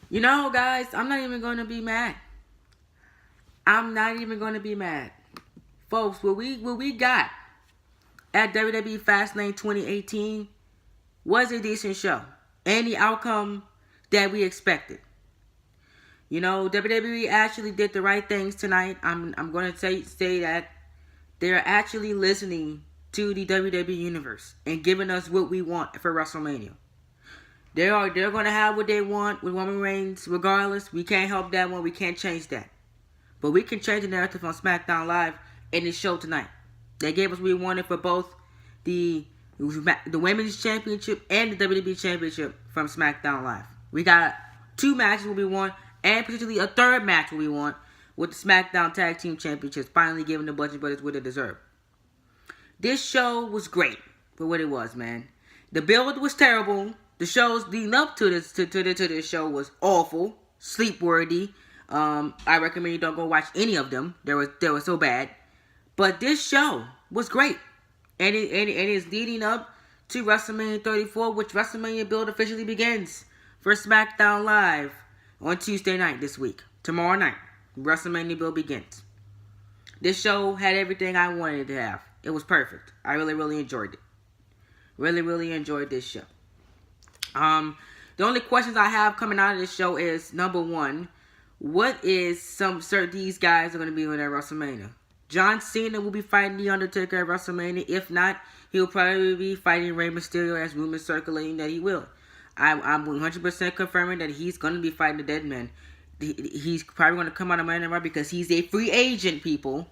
You know, guys, I'm not even going to be mad. I'm not even going to be mad. Folks, what we got at WWE Fastlane 2018 was a decent show. And the outcome that we expected. You know, WWE actually did the right things tonight. I'm going to say that they're actually listening to the WWE universe and giving us what we want for WrestleMania. They're going to have what they want with Roman Reigns regardless. We can't help that one. We can't change that. But we can change the narrative on SmackDown Live in this show tonight. They gave us what we wanted for both the Women's Championship and the WWE Championship from SmackDown Live. We got two matches what we want, and potentially a third match what we want with the SmackDown Tag Team Championships, finally giving the Bludgeon Brothers what they deserve. This show was great for what it was, man. The build was terrible. The shows leading up to this show was awful, sleep-worthy. I recommend you don't go watch any of them. They were so bad. But this show was great. And it is leading up to WrestleMania 34, which WrestleMania build officially begins for SmackDown Live on Tuesday night this week. Tomorrow night, WrestleMania build begins. This show had everything I wanted it to have. It was perfect. I really enjoyed it. Really enjoyed this show. The only questions I have coming out of this show is, number one, what is these guys are going to be on at WrestleMania? John Cena will be fighting The Undertaker at WrestleMania. If not, he'll probably be fighting Rey Mysterio, as rumors circulating that he will. I'm 100% confirming that he's going to be fighting the Dead Man. He's probably going to come out of Monday Night Raw because he's a free agent, people.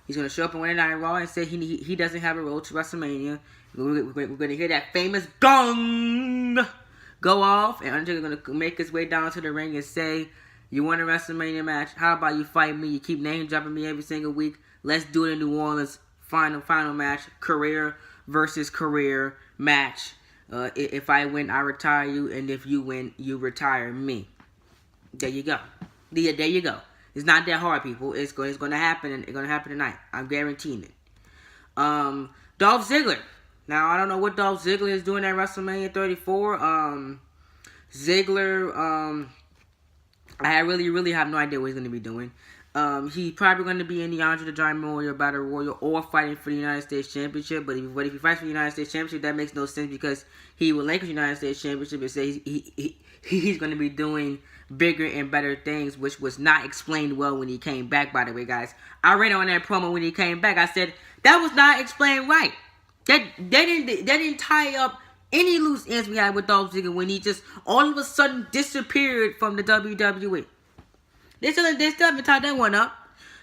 He's going to show up on Monday Night Raw and say he doesn't have a road to WrestleMania. We're going to hear that famous gong go off, and Undertaker's going to make his way down to the ring and say, "You want a WrestleMania match? How about you fight me? You keep name dropping me every single week. Let's do it in New Orleans. Final match. Career versus career match. If I win, I retire you, and if you win, you retire me." There you go. There you go. It's not that hard, people. It's going to happen, and it's going to happen tonight. I'm guaranteeing it. Dolph Ziggler. Now, I don't know what Dolph Ziggler is doing at WrestleMania 34. Ziggler, I really have no idea what he's going to be doing. He's probably going to be in the Andre the Giant Memorial Battle Royal or fighting for the United States Championship. But if he fights for the United States Championship, that makes no sense because he relinquished the United States Championship and says he's going to be doing bigger and better things, which was not explained well when he came back, by the way, guys. I read on that promo when he came back. I said, that was not explained right. They didn't tie up any loose ends we had with Dolph Ziggler when he just all of a sudden disappeared from the WWE. They still haven't tied that one up.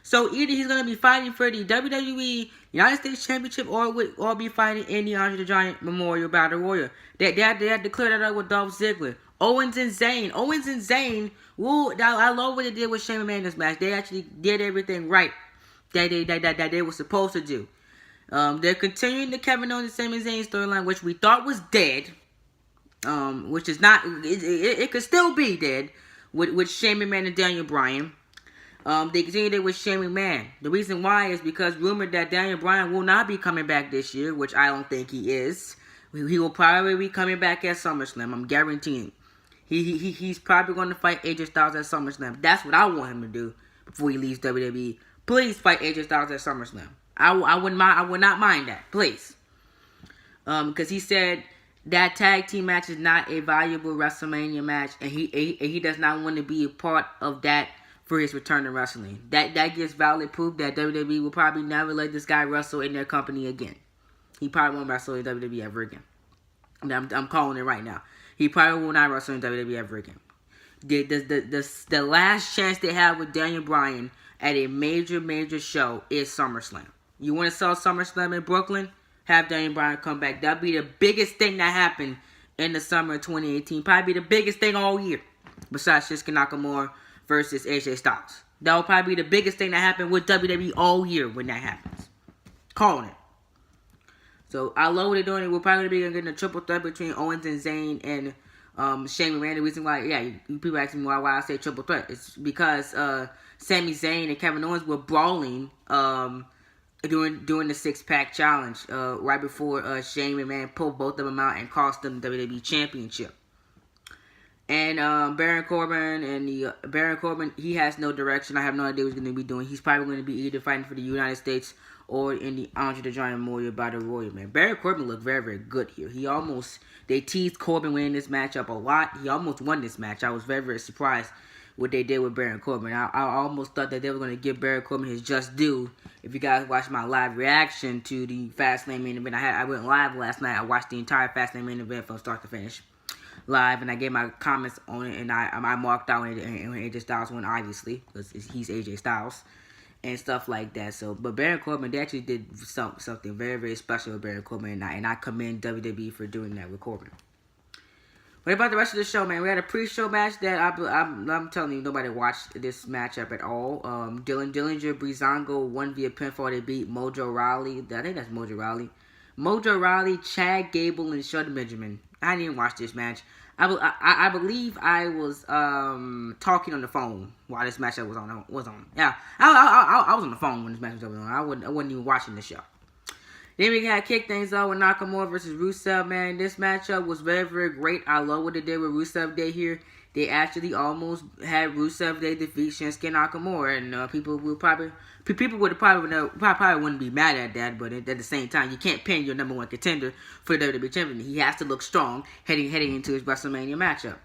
So either he's going to be fighting for the WWE United States Championship or be fighting in the Andre the Giant Memorial Battle Royal. They had to clear that up with Dolph Ziggler. Owens and Zayn. I love what they did with Shane McMahon this match. They actually did everything right that they were supposed to do. They're continuing the Kevin Owens and Sami Zayn storyline, which we thought was dead. Which is not. It could still be dead with Shane McMahon and Daniel Bryan. They continued it with Shane McMahon. The reason why is because rumored that Daniel Bryan will not be coming back this year, which I don't think he is. He will probably be coming back at SummerSlam. I'm guaranteeing. He's probably going to fight AJ Styles at SummerSlam. That's what I want him to do before he leaves WWE. Please fight AJ Styles at SummerSlam. I would not mind that. Please. Because he said that tag team match is not a valuable WrestleMania match, and he does not want to be a part of that for his return to wrestling. That gives valid proof that WWE will probably never let this guy wrestle in their company again. He probably won't wrestle in WWE ever again. I'm calling it right now. He probably will not wrestle in WWE ever again. The last chance they have with Daniel Bryan at a major show is SummerSlam. You want to sell SummerSlam in Brooklyn? Have Daniel Bryan come back. That'll be the biggest thing that happened in the summer of 2018. Probably the biggest thing all year. Besides Shinsuke Nakamura versus AJ Styles. That will probably be the biggest thing that happened with WWE all year when that happens. Calling it. So I love what they're doing. We're probably going to be getting a triple threat between Owens and Zayn and Shane McMahon. The reason why, people ask me why I say triple threat. It's because Sami Zayn and Kevin Owens were brawling during the six-pack challenge right before Shane McMahon pulled both of them out and cost them the WWE Championship. And Baron Corbin Baron Corbin, he has no direction. I have no idea what he's going to be doing. He's probably going to be either fighting for the United States or in the Andre the Giant Memorial Battle Royal, man. Baron Corbin looked very, very good here. They teased Corbin winning this matchup a lot. He almost won this match. I was very, very surprised what they did with Baron Corbin. I almost thought that they were going to give Baron Corbin his just due. If you guys watched my live reaction to the Fastlane main event, I went live last night. I watched the entire Fastlane main event from start to finish live, and I gave my comments on it, and I marked out when AJ Styles won, obviously, because he's AJ Styles and stuff like that. So, but Baron Corbin, they actually did something very, very special with Baron Corbin, and I commend WWE for doing that with Corbin. What about the rest of the show, man? We had a pre-show match that I'm telling you, nobody watched this matchup at all. Dillinger, Breezango won via pinfall. They beat Mojo Rawley. I think that's Mojo Rawley. Mojo Rawley, Chad Gable, and Shelton Benjamin. I didn't watch this match. I believe I was talking on the phone while this matchup was on. Yeah, I was on the phone when this match was on. I wasn't even watching the show. Then we had kick things off with Nakamura versus Rusev, man. This matchup was very, very great. I love what they did with Rusev Day here. They actually almost had Rusev Day defeat Shinsuke Nakamura, and people would probably wouldn't be mad at that. But at the same time, you can't pin your number one contender for the WWE Champion. He has to look strong heading into his WrestleMania matchup,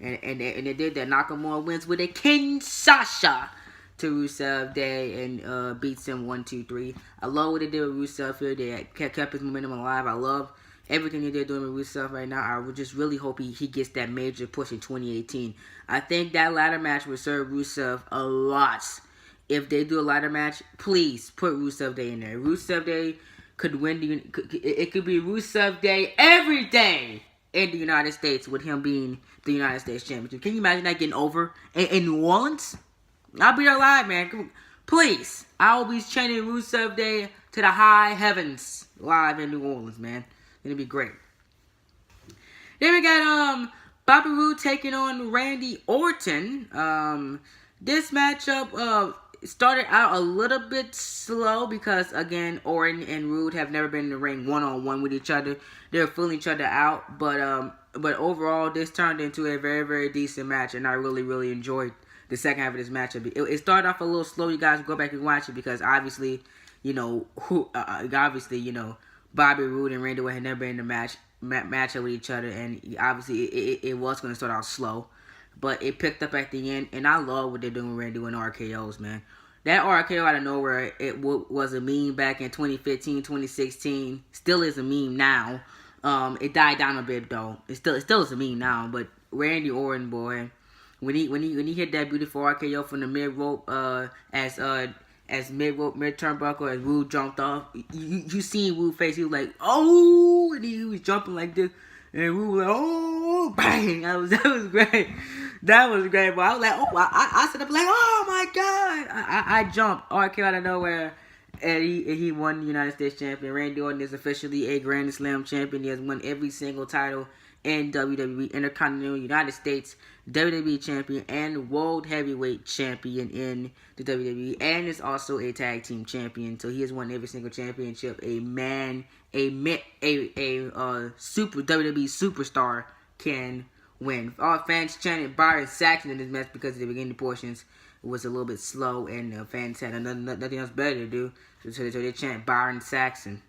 and they did that. Nakamura wins with a Kinshasa to Rusev Day and beats him 1-2-3. I love what they did with Rusev here. They kept his momentum alive. I love everything that they're doing with Rusev right now. I would just really hope he gets that major push in 2018. I think that ladder match would serve Rusev a lot. If they do a ladder match, please put Rusev Day in there. Rusev Day could win. It could be Rusev Day every day in the United States with him being the United States Champion. Can you imagine that getting over in New Orleans? I'll be there live, man. Please. I will be chanting Rusev Day to the high heavens live in New Orleans, man. It'll be great. Then we got Bobby Roode taking on Randy Orton. This matchup started out a little bit slow because, again, Orton and Roode have never been in the ring one-on-one with each other. They're fooling each other out. But overall, this turned into a very, very decent match, and I really, really enjoyed the second half of this matchup. It started off a little slow. You guys go back and watch it because obviously, Bobby Roode and Randy Orton had never been in a matchup with each other, and obviously it was going to start out slow, but it picked up at the end, and I love what they're doing with Randy Orton RKOs, man. That RKO out of nowhere, it was a meme back in 2015, 2016. Still is a meme now. It died down a bit though. It still is a meme now, but Randy Orton, boy. When he hit that beautiful RKO from the mid rope, as mid turnbuckle, as Roode jumped off, you seen Roode face. He was like, oh, and he was jumping like this, and Roode was like, oh, bang! That was great. That was great. But I was like, oh, I stood up like, oh my god! I jumped RKO out of nowhere, and he won the United States Champion. Randy Orton is officially a Grand Slam champion. He has won every single title in WWE, Intercontinental United States WWE Champion and World Heavyweight Champion in the WWE, and is also a Tag Team Champion. So he has won every single championship a super WWE superstar can win. All fans chanted Byron Saxton in this match because the beginning portions was a little bit slow, and the fans had nothing else better to do, so they chant Byron Saxton.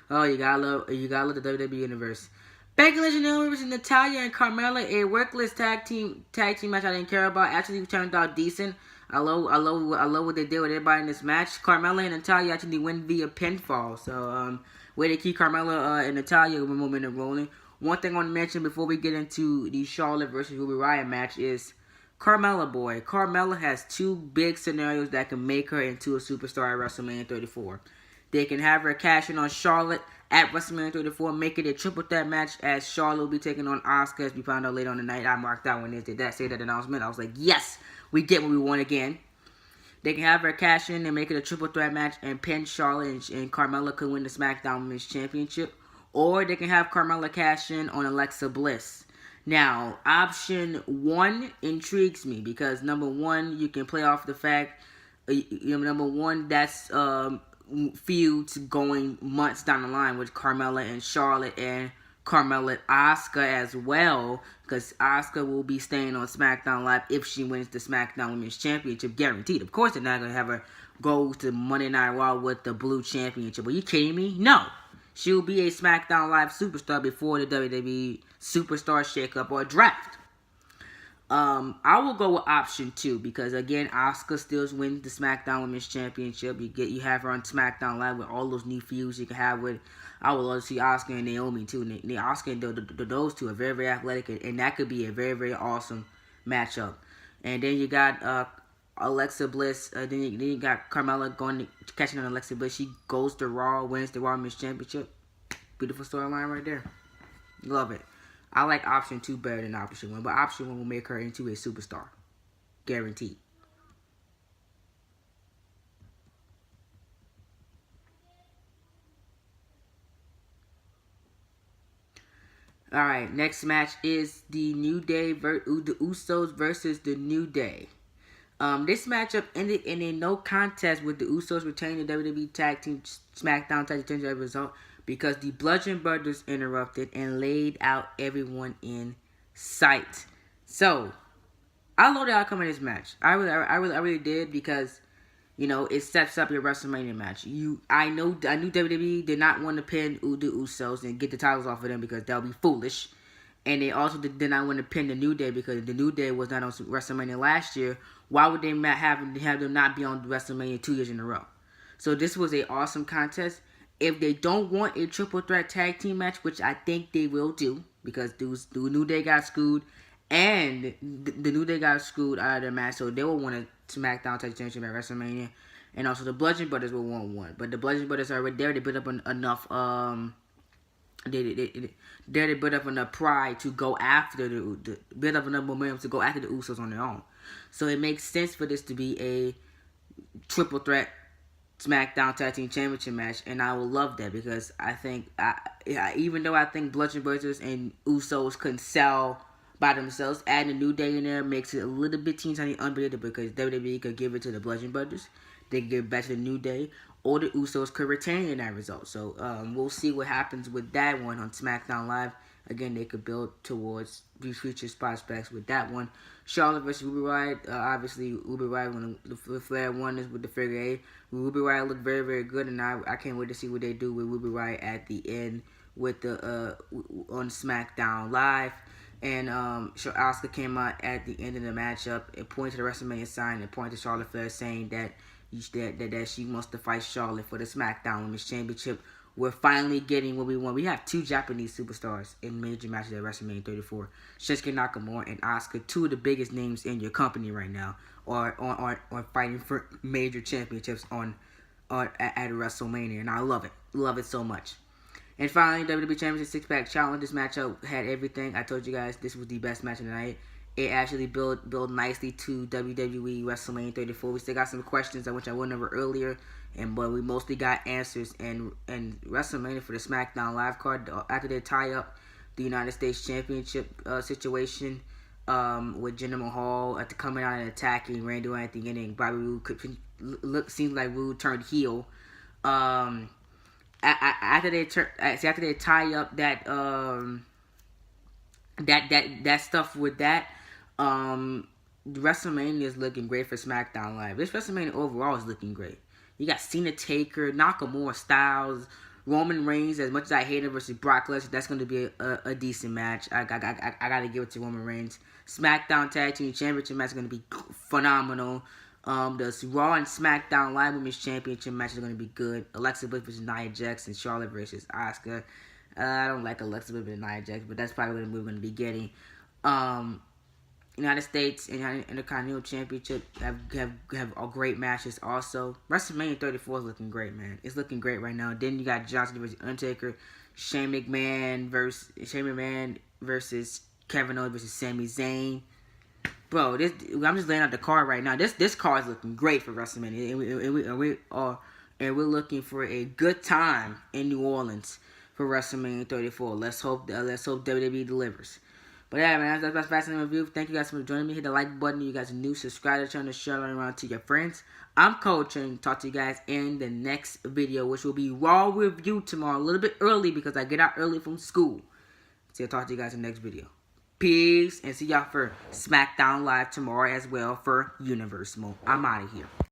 Oh, you gotta love the WWE universe. Becky Lynch and Naomi versus Natalya and Carmella, a workless tag team match I didn't care about. Actually turned out decent. I love what they did with everybody in this match. Carmella and Natalya actually win via pinfall. So way to keep Carmella and Natalya momentum rolling. One thing I want to mention before we get into the Charlotte versus Ruby Riott match is Carmella, boy. Carmella has two big scenarios that can make her into a superstar at WrestleMania 34. They can have her cash in on Charlotte at WrestleMania 34, make it a triple threat match as Charlotte will be taking on Asuka, as we found out later on the night. I marked out when they did that, say that announcement. I was like, yes, we get what we want again. They can have her cash in and make it a triple threat match and pin Charlotte, and Carmella could win the SmackDown Women's Championship. Or they can have Carmella cash in on Alexa Bliss. Now, option one intrigues me because number one, you can play off the fact, number one, that's feuds going months down the line with Carmella and Charlotte and Carmella Asuka as well, because Asuka will be staying on SmackDown Live if she wins the SmackDown Women's Championship, guaranteed. Of course, they're not going to have her go to Monday Night Raw with the Blue Championship. Are you kidding me? No. She'll be a SmackDown Live superstar before the WWE Superstar Shakeup or Draft. I will go with option 2 because again, Asuka still wins the SmackDown Women's Championship. You have her on SmackDown Live with all those new feuds you can have with. I would love to see Asuka and Naomi too. Asuka and those two are very, very athletic, and that could be a very, very awesome matchup. And then you got Alexa Bliss. Then you got Carmella catching on Alexa Bliss. She goes to Raw, wins the Raw Women's Championship. Beautiful storyline right there. Love it. I like option 2 better than option 1, but option 1 will make her into a superstar. Guaranteed. Alright, next match is the New Day, the Usos versus the New Day. This matchup ended in a no contest with the Usos retaining the WWE Tag Team SmackDown Tag Team Championship result because the Bludgeon Brothers interrupted and laid out everyone in sight. So, I love the outcome of this match. I really did because, you know, it sets up your WrestleMania match. I knew WWE did not want to pin the Usos and get the titles off of them because that would be foolish. And they also did not want to pin the New Day because the New Day was not on WrestleMania last year. Why would they have them not be on WrestleMania 2 years in a row? So this was an awesome contest. If they don't want a triple threat tag team match, which I think they will do, because the New Day got screwed, and the New Day got screwed out of their match, so they will want a SmackDown Tag Team Championship at WrestleMania, and also the Bludgeon Brothers will want one. But the Bludgeon Brothers are already there. They built up enough. They built up enough pride to go after build up enough momentum to go after the Usos on their own. So it makes sense for this to be a triple threat SmackDown Tag Team Championship match, and I will love that because I think, even though I think Bludgeon Brothers and Usos couldn't sell by themselves, adding a New Day in there makes it a little bit teeny unbelievable because WWE could give it to the Bludgeon Brothers, they could give it back to the New Day, or the Usos could retain in that result. So we'll see what happens with that one on SmackDown Live. Again, they could build towards these future prospects with that one. Charlotte versus Ruby Riott. Obviously, Ruby Riott when the Flair won this with the figure 8. Ruby Riott looked very, very good, and I can't wait to see what they do with Ruby Riott at the end with the on SmackDown Live. And Asuka came out at the end of the matchup and pointed to the WrestleMania sign and pointed to Charlotte Flair saying that she wants to fight Charlotte for the SmackDown Women's Championship. We're finally getting what we want. We have 2 Japanese superstars in major matches at WrestleMania 34. Shinsuke Nakamura and Asuka, 2 of the biggest names in your company right now, are fighting for major championships at WrestleMania, and I love it. Love it so much. And finally, WWE Championship 6-Pack Challenge. This matchup had everything. I told you guys this was the best match of the night. It actually built nicely to WWE WrestleMania 34. We still got some questions which I went over earlier, but we mostly got answers. And WrestleMania for the SmackDown Live card, after they tie up the United States Championship situation with Jinder Mahal after coming out and attacking Randy Orton at the beginning, Bobby Roode seems like Roode turned heel. After they tie up that that stuff with that, WrestleMania is looking great for SmackDown Live. This WrestleMania overall is looking great. You got Cena, Taker, Nakamura, Styles, Roman Reigns. As much as I hate it versus Brock Lesnar, that's going to be a decent match. I got to give it to Roman Reigns. SmackDown Tag Team Championship match is going to be phenomenal. The Raw and SmackDown Live Women's Championship match is going to be good. Alexa Bliss versus Nia Jax and Charlotte versus Asuka. I don't like Alexa Bliss versus Nia Jax, but that's probably what we're going to be getting. United States and Intercontinental Championship have all great matches also. WrestleMania 34 is looking great, man. It's looking great right now. Then you got Johnson versus Undertaker, Shane McMahon versus Kevin Owens versus Sami Zayn. Bro, I'm just laying out the card right now. This card is looking great for WrestleMania, and we're looking for a good time in New Orleans for WrestleMania 34. Let's hope WWE delivers. But yeah, man, that's Fastlane Review. Thank you guys for joining me. Hit the like button. You guys are new. Subscribe to the channel. Share it around to your friends. I'm Coach, and talk to you guys in the next video, which will be Raw review tomorrow, a little bit early because I get out early from school. So I'll talk to you guys in the next video. Peace. And see y'all for SmackDown Live tomorrow as well for Universe Mode. I'm out of here.